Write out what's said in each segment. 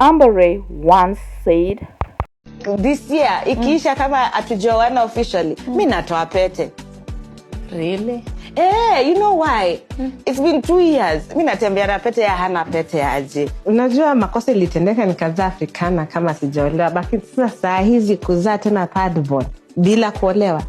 Amberay once said, "This year ikiisha kama hatujaoana officially, mi natoa pete." Really? You know why? It's been 2 years. Mi natembea na pete ya hana pete aje. Unajua makosa ilitendeka nikazaa Afrikana kama sijaolewa, lakini sasa saa hizi kuzaa tena third born bila kuolewa.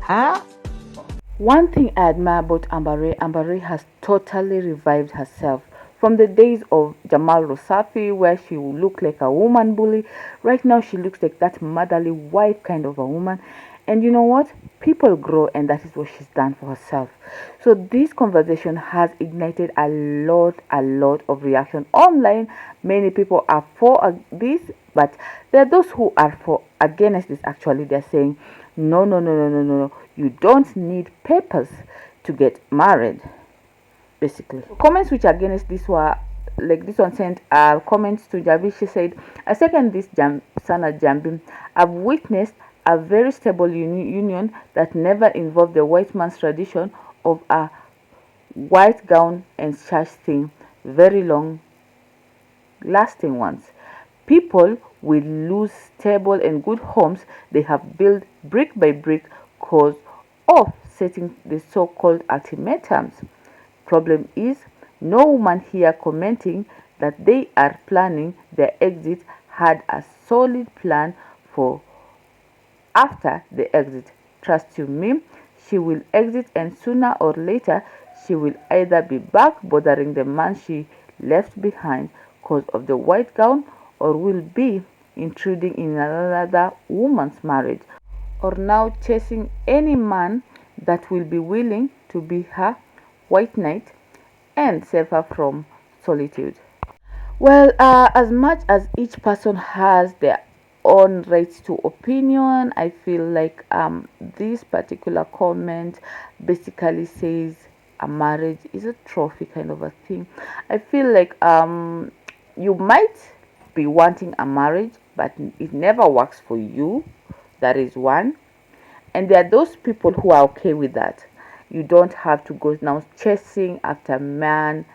One thing I admire about Amberay has totally revived herself. From the days of Jamal Rosafi, where she would look like a woman bully, right now she looks like that motherly wife kind of a woman. And you know what? People grow, and that is what she's done for herself. So this conversation has ignited a lot of reaction online. Many people are for this, but there are those who are for against this. Actually, they're saying, no. You don't need papers to get married. Basically, comments which are against this were like this one sent comments to Jabi. She said, "I second this Sana Jambim. I've witnessed a very stable union that never involved the white man's tradition of a white gown and church thing, very long lasting ones. People will lose stable and good homes they have built brick by brick cause of setting the so-called ultimatums. Problem is, no woman here commenting that they are planning their exit had a solid plan for after the exit. Trust you me, she will exit, and sooner or later she will either be back bothering the man she left behind cause of the white gown, or will be intruding in another woman's marriage, or now chasing any man that will be willing to be her white knight and save her from solitude." Well, as much as each person has their own rights to opinion, I feel like this particular comment basically says a marriage is a trophy kind of a thing. I feel like you might be wanting a marriage, but it never works for you. That is one. And there are those people who are okay with that. You don't have to go now chasing after man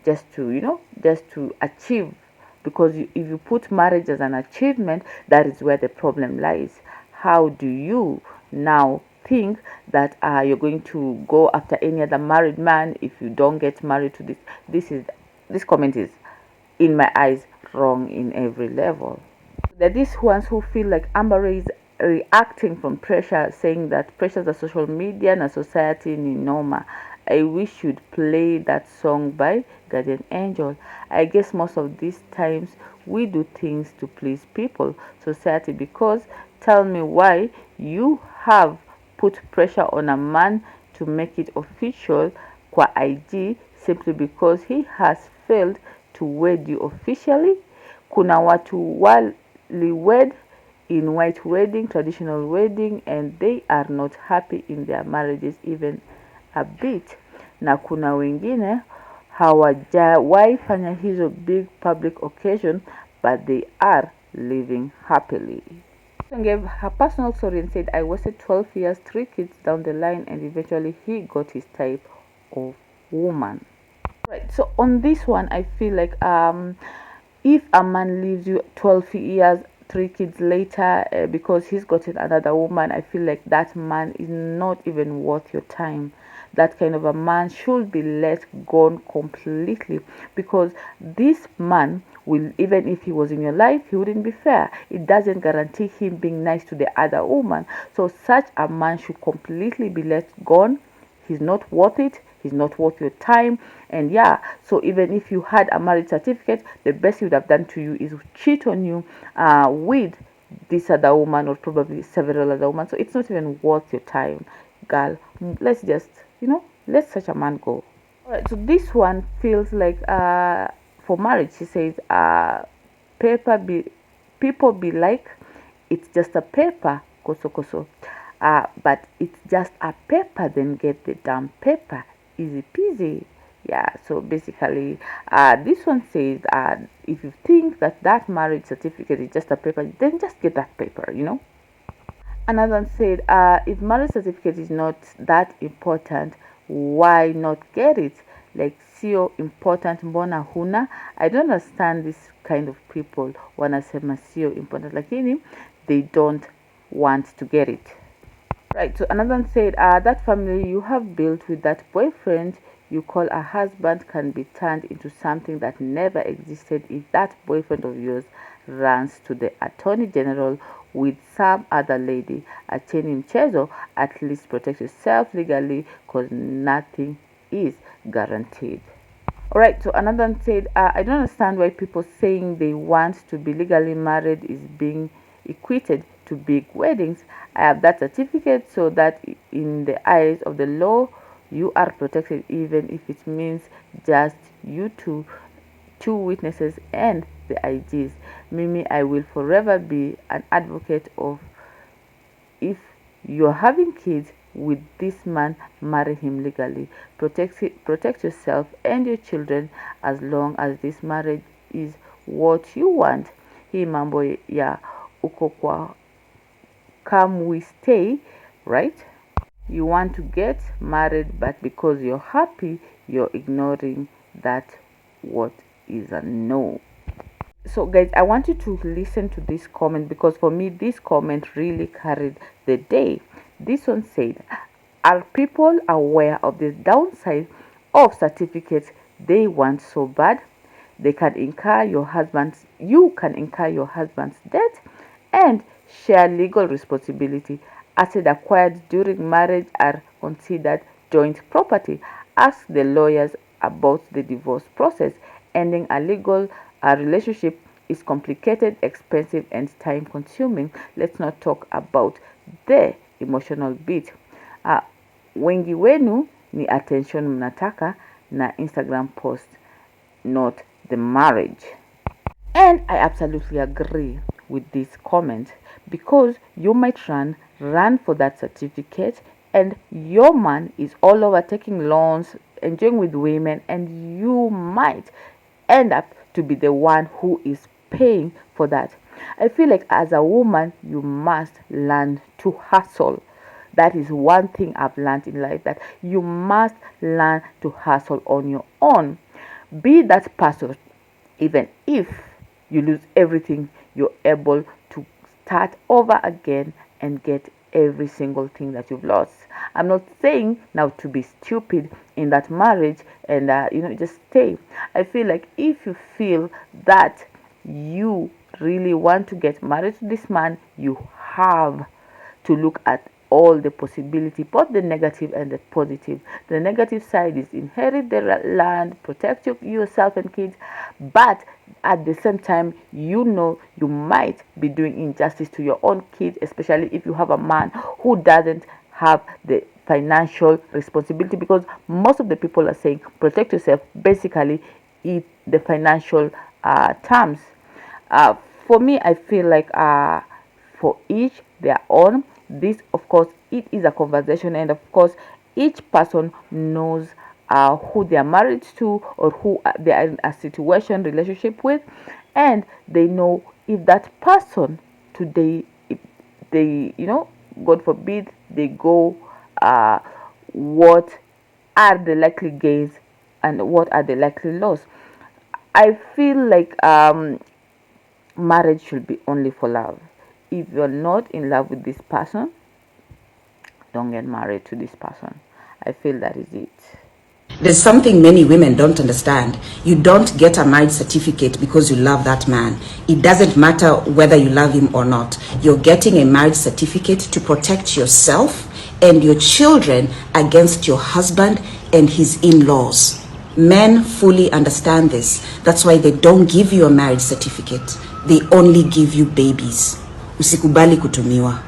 just to achieve. Because if you put marriage as an achievement, that is where the problem lies. How do you now think that you're going to go after any other married man if you don't get married to this? This comment is, in my eyes, wrong in every level. There are these ones who feel like Amberay is reacting from pressure, saying that pressures of social media and society ni norma. I wish you'd play that song by Guardian Angel. I guess most of these times we do things to please people, society, because tell me why you have put pressure on a man to make it official kwa IG simply because he has failed to wed you officially. Kuna watu waliwed in white wedding, traditional wedding, and they are not happy in their marriages even a bit. Na kuna wengine hawajawahi fanya hizo big public occasion, but they are living happily. She gave her personal story and said, "I wasted 12 years, 3 kids down the line, and eventually he got his type of woman." Right, so on this one, I feel like if a man leaves you 12 years, 3 kids later, because he's gotten another woman, I feel like that man is not even worth your time. That kind of a man should be let go completely, because this man will, even if he was in your life, he wouldn't be fair. It doesn't guarantee him being nice to the other woman. So such a man should completely be let go. He's not worth it. He's not worth your time. And yeah, so even if you had a marriage certificate, the best he would have done to you is cheat on you with this other woman, or probably several other women. So it's not even worth your time, girl. Let's just, let such a man go. All right, so this one feels like for marriage, she says, people be like, it's just a paper, koso. But it's just a paper, then get the damn paper. Easy peasy. Yeah, so basically this one says if you think that marriage certificate is just a paper, then just get that paper. Another one said if marriage certificate is not that important, why not get it? Like, sio important, mbona huna? I don't understand this kind of people wanasema sio important, lakini they don't want to get it. Right, so another one said, that family you have built with that boyfriend you call a husband can be turned into something that never existed if that boyfriend of yours runs to the attorney general with some other lady. Acheni mchezo, at least protect yourself legally because nothing is guaranteed. Alright, so another one said, I don't understand why people saying they want to be legally married is being equated to big weddings. I have that certificate so that in the eyes of the law, you are protected even if it means just you two witnesses and the IGs. Mimi, I will forever be an advocate of if you're having kids with this man, marry him legally. Protect yourself and your children as long as this marriage is what you want. Hii mambo ya uko kwa come we stay, right? You want to get married, but because you're happy, you're ignoring that what is a no. So guys, I want you to listen to this comment because for me this comment really carried the day. This one said, are people aware of the downside of certificates they want so bad? You can incur your husband's debt and share legal responsibility. Assets acquired during marriage are considered joint property. Ask the lawyers about the divorce process. Ending a legal relationship is complicated, expensive, and time consuming. Let's not talk about the emotional bit. Wengi wenu ni attention mnataka na Instagram post, not the marriage. And I absolutely agree with this comment because you might run for that certificate and your man is all over taking loans, enjoying with women, and you might end up to be the one who is paying for that. I feel like as a woman you must learn to hustle. That is one thing I've learned in life, that you must learn to hustle on your own. Be that person. Even if you lose everything, you're able to start over again and get every single thing that you've lost. I'm not saying now to be stupid in that marriage and just stay. I feel like if you feel that you really want to get married to this man, you have to look at all the possibility, both the negative and the positive. The negative side is inherit the land, protect yourself and kids, but at the same time, you might be doing injustice to your own kids, especially if you have a man who doesn't have the financial responsibility, because most of the people are saying protect yourself basically in the financial terms. For me, I feel like for each their own. This, of course, it is a conversation, and of course each person knows who they are married to or who they are in a relationship with, and they know if that person today, if they God forbid they go, what are the likely gains and what are the likely loss. I feel like marriage should be only for love. If you're not in love with this person, don't get married to this person. I feel that is it. There's something many women don't understand. You don't get a marriage certificate because you love that man. It doesn't matter whether you love him or not. You're getting a marriage certificate to protect yourself and your children against your husband and his in-laws. Men fully understand this. That's why they don't give you a marriage certificate. They only give you babies. Usikubali kutumiwa.